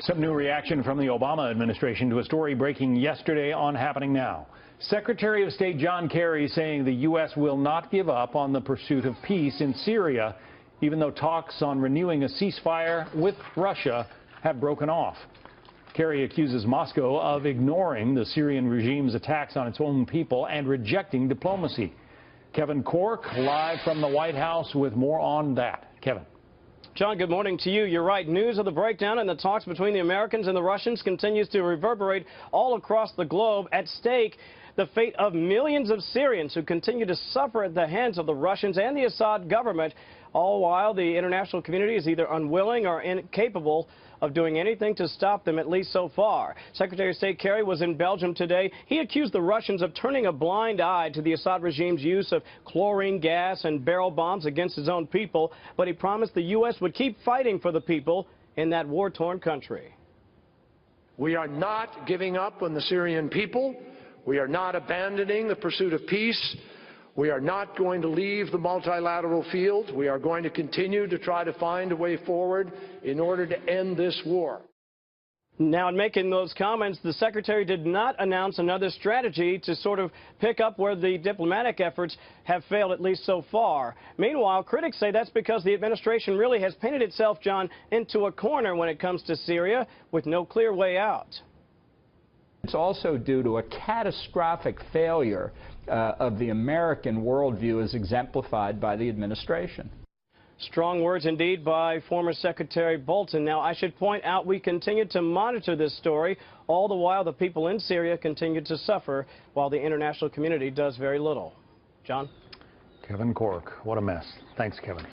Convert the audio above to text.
Some new reaction from the Obama administration to a story breaking yesterday on Happening Now. Secretary of State John Kerry saying the U.S. will not give up on the pursuit of peace in Syria, even though talks on renewing a ceasefire with Russia have broken off. Kerry accuses Moscow of ignoring the Syrian regime's attacks on its own people and rejecting diplomacy. Kevin Cork live from the White House with more on that. Kevin. John, good morning to you. You're right. News of the breakdown in the talks between the Americans and the Russians continues to reverberate all across the globe. At stake, the fate of millions of Syrians who continue to suffer at the hands of the Russians and the Assad government, all while the international community is either unwilling or incapable of doing anything to stop them, at least so far. Secretary of State Kerry was in Belgium today. He accused the Russians of turning a blind eye to the Assad regime's use of chlorine gas and barrel bombs against his own people, but he promised the U.S. would keep fighting for the people in that war-torn country. We are not giving up on the Syrian people. We are not abandoning the pursuit of peace. We are not going to leave the multilateral field. We are going to continue to try to find a way forward in order to end this war. Now, in making those comments, the Secretary did not announce another strategy to sort of pick up where the diplomatic efforts have failed, at least so far. Meanwhile, critics say that's because the administration really has painted itself, John, into a corner when it comes to Syria, with no clear way out. It's also due to a catastrophic failure of the American worldview as exemplified by the administration. Strong words indeed by former Secretary Bolton. Now, I should point out we continue to monitor this story. All the while, the people in Syria continue to suffer while the international community does very little. John? Kevin Cork, what a mess. Thanks, Kevin.